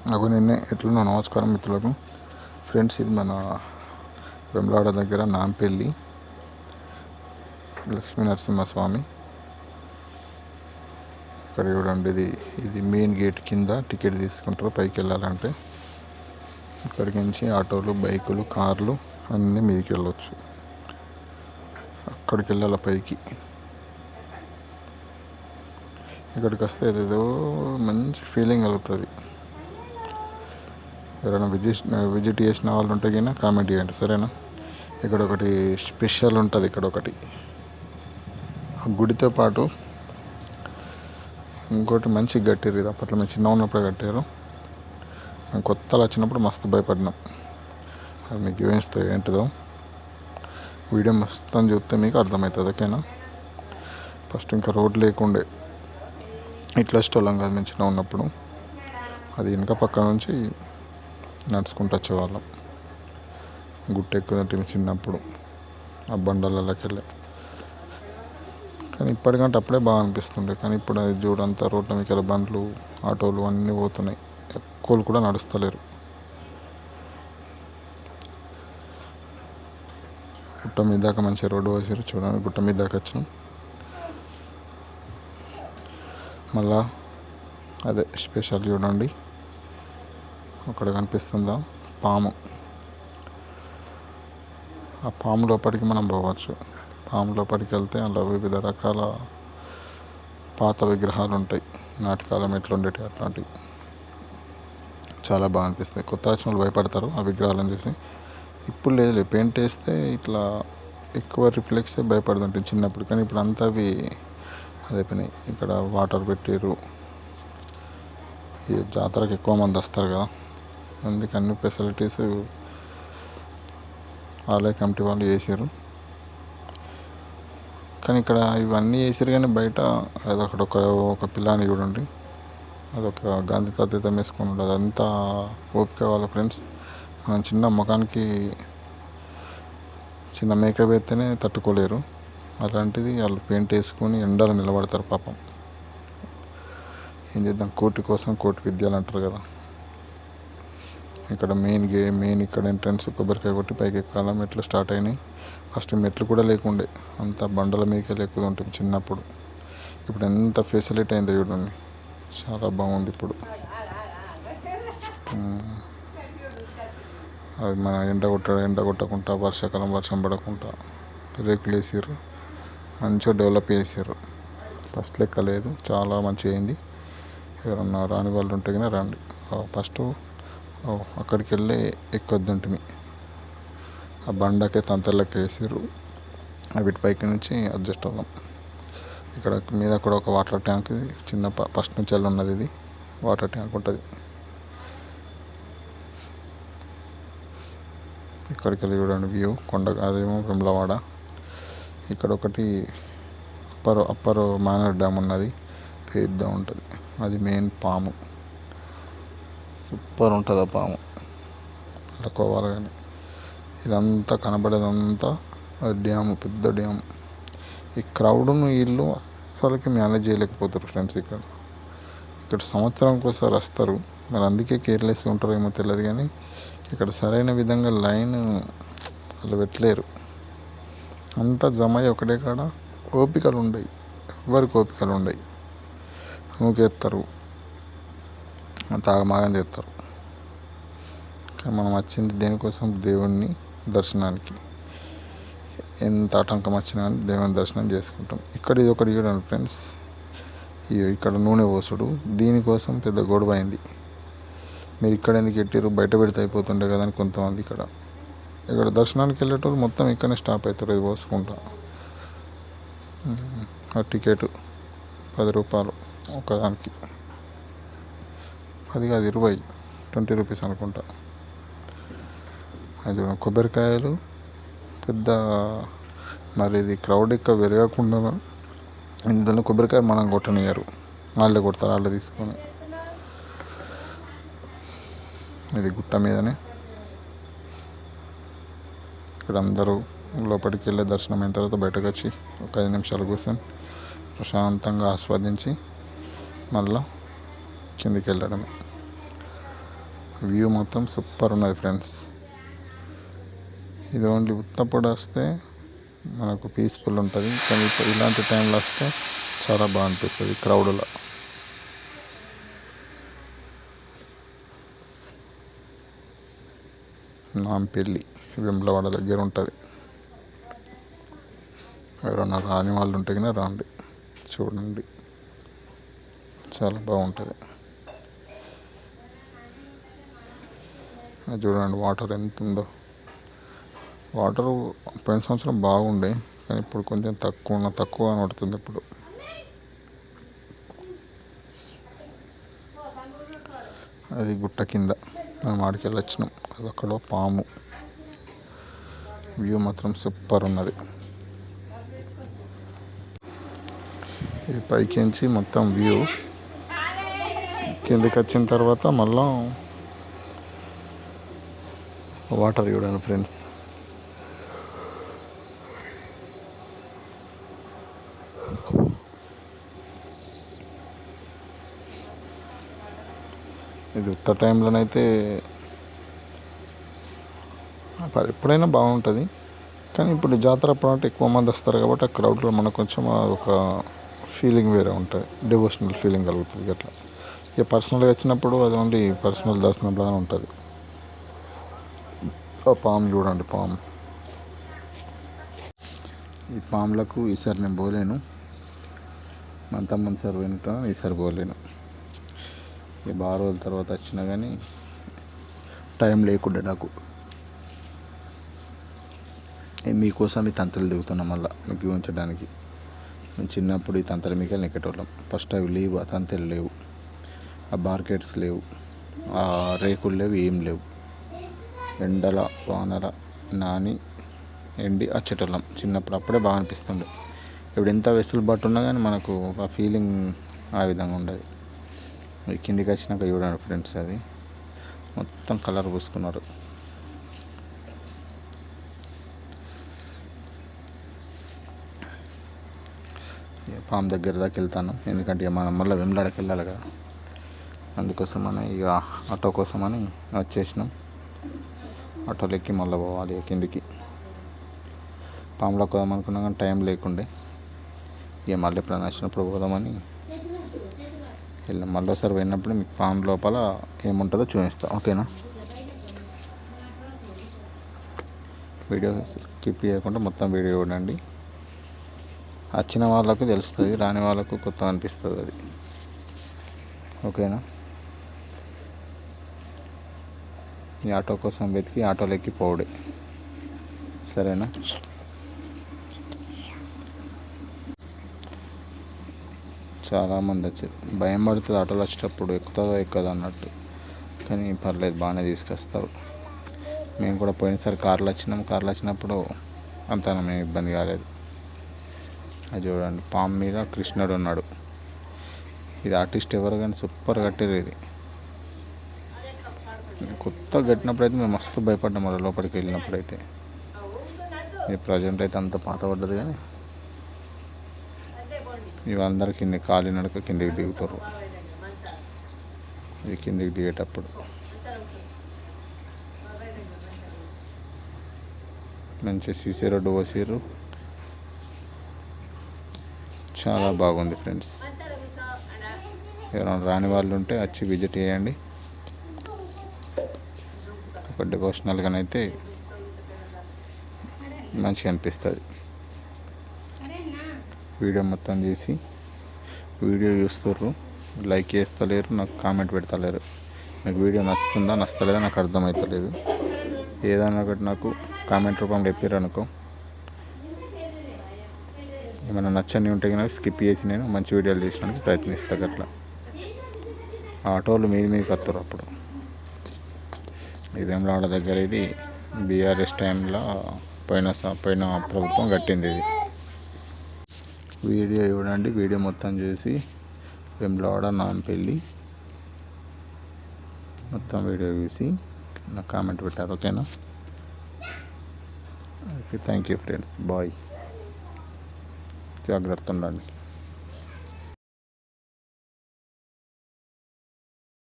నాకు నిన్నే ఎట్లున్నా నమస్కారం మిత్రులకు. ఫ్రెండ్స్, ఇది మన వెమ్లాడ దగ్గర నాంపల్లి లక్ష్మీ నరసింహస్వామి. ఇక్కడ చూడండి, ఇది మెయిన్ గేట్ కింద టికెట్ తీసుకుంటారు పైకి వెళ్ళాలంటే. ఇక్కడికి నుంచి ఆటోలు, బైకులు, కార్లు అన్నీ మీదకి వెళ్ళవచ్చు. అక్కడికి వెళ్ళాలి పైకి. ఇక్కడికి వస్తే ఏదేదో మంచి ఫీలింగ్ కలుగుతుంది. ఎవరైనా విజిట్ చేసిన వాళ్ళు ఉంటే కానీ కామెంట్ చేయండి, సరేనా? ఇక్కడ ఒకటి స్పెషల్ ఉంటుంది. ఇక్కడ ఒకటి ఆ గుడితో పాటు ఇంకోటి మంచి కట్టారు. ఇది అప్పట్లో మేము చిన్న ఉన్నప్పుడే కట్టారు. మేము కొత్తలో వచ్చినప్పుడు మస్తు భయపడినాం. అది మీకు చూపిస్తే ఏంటిదో వీడియో మొత్తం చూస్తే మీకు అర్థమవుతుంది, ఓకేనా? ఫస్ట్ ఇంకా రోడ్ లేకుండే, ఇట్లా స్టోలం కాదు మేము చిన్న ఉన్నప్పుడు. అది వెనక పక్క నుంచి నడుచుకుంటూ వచ్చేవాళ్ళం. గుట్ట ఎక్కువ చిన్నప్పుడు ఆ బండలకి వెళ్ళి. కానీ ఇప్పటికంటే అప్పుడే బాగా అనిపిస్తుండే. కానీ ఇప్పుడు అది చూడంతా రోడ్ల మీకు బండ్లు, ఆటోలు అన్నీ పోతున్నాయి. ఎక్కువలు కూడా నడుస్తలేరు. గుట్ట మీద దాకా మంచిగా రోడ్డు వేసారు. చూడండి, గుట్ట మీద దాకా వచ్చినాం. మళ్ళా అదే స్పెషల్ చూడండి, అక్కడ కనిపిస్తుందా పాము. ఆ పాము లోపలికి మనం పోవచ్చు. పాము లోపలికి వెళ్తే అందులో వివిధ రకాల పాత విగ్రహాలు ఉంటాయి. నాటకాలం ఎట్లా ఉండేవి అట్లాంటివి. చాలా బాగా అనిపిస్తాయి. కొత్త వచ్చిన వాళ్ళు భయపడతారు ఆ విగ్రహాలను చూసి. ఇప్పుడు లేదు, పెయింట్ వేస్తే ఇట్లా ఎక్కువ రిఫ్లెక్స్ భయపడుతుంటాయి చిన్నప్పుడు. కానీ ఇప్పుడు అంతా అవి అదైపోయినాయి. ఇక్కడ వాటర్ పెట్టారు. ఈ జాతరకు ఎక్కువ మంది వస్తారు కదా, అందుకే అన్ని ఫెసిలిటీస్ ఆలయ కమిటీ వాళ్ళు చేసారు. కానీ ఇక్కడ ఇవన్నీ చేసారు, కానీ బయట అదొకటి ఒక పిల్లాని చూడండి, అదొక గాంధీ తాతయ్య వేసుకొని ఉంటుంది. అదంతా ఓపిక వాళ్ళ ఫ్రెండ్స్. మనం చిన్న ముఖానికి చిన్న మేకప్ అయితేనే తట్టుకోలేరు. అలాంటిది వాళ్ళు పెయింట్ వేసుకొని ఎండలో నిలబడతారు పాపం. ఏం చేద్దాం, కోటి కోసం కోటి విద్యలు అంటారు కదా. ఇక్కడ మెయిన్ ఇక్కడ ఎంట్రన్స్ కొబ్బరికాయ కొట్టి పైకి ఎక్కాల. మెట్లు స్టార్ట్ అయినాయి. ఫస్ట్ మెట్లు కూడా లేకుండే, అంతా బండల మీదకి ఎక్కువ ఉంటుంది చిన్నప్పుడు. ఇప్పుడు ఎంత ఫెసిలిటీ అయిందో చూడండి, చాలా బాగుంది ఇప్పుడు. అది మన ఎండ కొట్టకుండా, వర్షాకాలం వర్షం పడకుండా రేకులు వేసారు. మంచిగా డెవలప్ చేసారు. ఫస్ట్ లెక్క లేదు, చాలా మంచిగా అయింది. ఎవరన్నా రాని వాళ్ళు ఉంటే కానీ రండి. ఫస్ట్ అక్కడికి వెళ్ళి ఎక్కొద్దుంటిమి. ఆ బండకే తంతలకి వేసారు. వీటి పైకి నుంచి అడ్జస్ట్ అవ్వం. ఇక్కడ మీద కూడా ఒక వాటర్ ట్యాంక్ చిన్న ఫస్ట్ నుంచి వెళ్ళి ఉన్నది. ఇది వాటర్ ట్యాంక్ ఉంటుంది. ఇక్కడికి వెళ్ళి చూడండి వ్యూ. కొండ, అదేమో వెమ్లవాడ. ఇక్కడ ఒకటి అప్పర్ మేనర్ డ్యామ్ ఉన్నది, పెద్ద ఉంటుంది. అది మెయిన్ పాము. సూపర్ ఉంటుంది ఆ పాము. అడుకోవాలి. కానీ ఇదంతా కనబడేదంతా డ్యాము, పెద్ద డ్యాము. ఈ క్రౌడ్ను వీళ్ళు అస్సలకి మేనేజ్ చేయలేకపోతారు ఫ్రెండ్స్. ఇక్కడ సంవత్సరానికి ఒకసారి వస్తారు. మరి అందుకే కేర్లెస్గా ఉంటారో ఏమో తెలియదు. కానీ ఇక్కడ సరైన విధంగా లైన్ వాళ్ళు పెట్టలేరు. అంతా జమ అయ్యి ఒకటే కాడ ఓపికలు ఉండవు. ఎవరికి ఓపికలు ఉండవు. నూకేస్తారు, అంత ఆగమాగం చేస్తారు. కానీ మనం వచ్చింది దేనికోసం? దేవుణ్ణి దర్శనానికి. ఎంత ఆటంకం వచ్చినా కానీ దేవుని దర్శనం చేసుకుంటాం. ఇది ఒకటి చూడండి ఫ్రెండ్స్, ఇక్కడ నూనె పోసుడు. దీనికోసం పెద్ద గొడవ అయింది. మీరు ఇక్కడ ఎందుకు పెట్టారు, బయట పెడితే అయిపోతుండే కదా అని కొంతమంది ఇక్కడ దర్శనానికి వెళ్ళేటోళ్ళు మొత్తం ఇక్కడనే స్టాప్ అవుతారు. ఇది పోసుకుంటా. ఆ టికెట్ 10 రూపాయలు ఒకదానికి. 10 కాదు, 20 రూపీస్ అనుకుంటా. అది కొబ్బరికాయలు పెద్ద. మరి ఇది క్రౌడ్ ఎక్కువ పెరగకుండా ఇందులో కొబ్బరికాయ మనం కొట్టనియరు, వాళ్ళే కొడతారు. వాళ్ళే తీసుకొని. ఇది గుట్ట మీదనే. ఇక్కడ అందరూ లోపలికి వెళ్ళే దర్శనం అయిన తర్వాత బయటకు వచ్చి ఒక 5 నిమిషాలు కూర్చొని ప్రశాంతంగా ఆస్వాదించి మళ్ళా కిందికి వెళ్ళడమే. వ్యూ మొత్తం సూపర్ ఉన్నది ఫ్రెండ్స్. ఇది ఓన్లీ ఉత్తప్పుడు వస్తే మనకు పీస్ఫుల్ ఉంటుంది, కానీ ఇలాంటి టైంలో వస్తే చాలా బాగా అనిపిస్తుంది క్రౌడ్లో. నాంపల్లి వేములవాడ దగ్గర ఉంటుంది. ఎవరన్నా రాని వాళ్ళు ఉంటే కానీ రండి, చూడండి, చాలా బాగుంటుంది. చూడండి వాటర్ ఎంత ఉందో. వాటర్ పోయిన సంవత్సరం బాగుండే, కానీ ఇప్పుడు కొంచెం తక్కువ పడుతుంది ఇప్పుడు. అది గుట్ట కింద మనం ఆడికి వెళ్ళి వచ్చినాం. అది అక్కడ పాము. వ్యూ మాత్రం సూపర్ ఉన్నది. ఇది పైకించి మొత్తం వ్యూ. కిందకి వచ్చిన తర్వాత మళ్ళా వాటర్ చూడండి ఫ్రెండ్స్. ఇది ఉత్త టైంలోనైతే ఎప్పుడైనా బాగుంటుంది, కానీ ఇప్పుడు జాతర అప్పుడు అంటే ఎక్కువ మంది వస్తారు కాబట్టి ఆ క్రౌడ్లో మనకు కొంచెం ఒక ఫీలింగ్ వేరే ఉంటుంది, డివోషనల్ ఫీలింగ్ కలుగుతుంది. అట్లా ఇక పర్సనల్గా వచ్చినప్పుడు అది ఓన్లీ పర్సనల్ దర్శనంలాగానే ఉంటుంది. పాము చూడండి, పాము. ఈ పాములకు ఈసారి నేను పోలేను, మా తమ్ముని సార్ వింటా, ఈసారి పోలేను. ఇక బాగా రోజుల తర్వాత వచ్చినా కానీ టైం లేకుండే నాకు. మీకోసం ఈ తంతలు దిగుతున్నాం మళ్ళీ మీకు చూపించడానికి. మేము చిన్నప్పుడు ఈ తంతల మీకు నెక్కేటోళ్ళం. ఫస్ట్ అవి లేవు, ఆ తంతలు లేవు, ఆ బార్కెట్స్ లేవు, ఆ రేకులు లేవు, ఏం లేవు. ఎండల వానల నాని ఎండి వచ్చేటోళ్ళం చిన్నప్పుడు. అప్పుడే బాగా అనిపిస్తుండే. ఇప్పుడు ఎంత వెసులుబాటు ఉన్నా కానీ మనకు ఆ ఫీలింగ్ ఆ విధంగా ఉండదు. కిందికి వచ్చినాక చూడండి ఫ్రెండ్స్, అది మొత్తం కలర్ పూసుకున్నారు. పాము దగ్గర దాకా వెళ్తాను, ఎందుకంటే మనం మళ్ళీ వెమ్లాడకి వెళ్ళాలి కదా, అందుకోసమని ఇక ఆటో కోసమని వచ్చేసినాం. ఆటోలో ఎక్కి మళ్ళీ పోవాలి కిందికి. పాములోకి పోదామనుకున్నాం కానీ టైం లేకుండే. ఇక మళ్ళీ ఎప్పుడైనా వచ్చినప్పుడు పోదామని వెళ్ళాం. మళ్ళీసారి పోయినప్పుడు మీకు పాము లోపల ఏముంటుందో చూపిస్తా, ఓకేనా? వీడియో స్కిప్ చేయకుండా మొత్తం వీడియో చూడండి. వచ్చిన వాళ్ళకు తెలుస్తుంది, రాని వాళ్ళకు కొత్త అనిపిస్తుంది అది, ఓకేనా? ఈ ఆటో కోసం వెతికి ఆటోలో ఎక్కి పోవడే, సరేనా? చాలామంది వచ్చారు. భయం పడుతుంది ఆటోలో వచ్చేటప్పుడు, ఎక్కుతుందో ఎక్కదో అన్నట్టు, కానీ పర్లేదు, బాగానే తీసుకొస్తారు. మేము కూడా పోయినసారి కార్లో వచ్చినప్పుడు అంత మేము ఇబ్బంది కాలేదు. అది చూడండి, పాము మీద కృష్ణుడు ఉన్నాడు. ఇది ఆర్టిస్ట్ ఎవరు కానీ సూపర్ కట్టారు. ఇది కొత్తగా కట్టినప్పుడు అయితే మేము మస్తు భయపడ్డాం మరి లోపలికి వెళ్ళినప్పుడు అయితే. ఇది ప్రజెంట్ అయితే అంత పాత పడ్డది, కానీ ఇవందరూ కింద కాలినడక కిందికి దిగుతారు. ఇది కిందికి దిగేటప్పుడు మంచి సీసీ రోడ్డు పోసారు, చాలా బాగుంది ఫ్రెండ్స్. ఎవరైనా రాని వాళ్ళు ఉంటే వచ్చి విజిట్ చేయండి. ఒక డివోషనల్గానైతే మంచిగా అనిపిస్తుంది. వీడియో మొత్తం చేసి వీడియో చూస్తుర్రు, లైక్ చేస్తలేరు, నాకు కామెంట్ పెడతలేరు. మీకు వీడియో నచ్చుతుందా నచ్చలేదా నాకు అర్థమవుతలేదు. ఏదైనా ఒకటి నాకు కామెంట్ రూపంలో చెప్పారు అనుకో, ఏమైనా నచ్చని ఉంటే కనుక స్కిప్ చేసి నేను మంచి వీడియోలు తీసడానికి ప్రయత్నిస్తాను. అట్లా ఆటోలు మీదకి వస్తారు. అప్పుడు ఇది వేములవాడ దగ్గర, ఇది బీఆర్ఎస్ టైంలో పోయిన ప్రభుత్వం కట్టింది ఇది. వీడియో చూడండి, వీడియో మొత్తం చూసి వేములవాడ నాంపల్లి మొత్తం వీడియో చూసి నాకు కామెంట్ పెట్టారు, ఓకేనా? Okay, thank you friends, bye. జాగ్రత్త ఉండండి.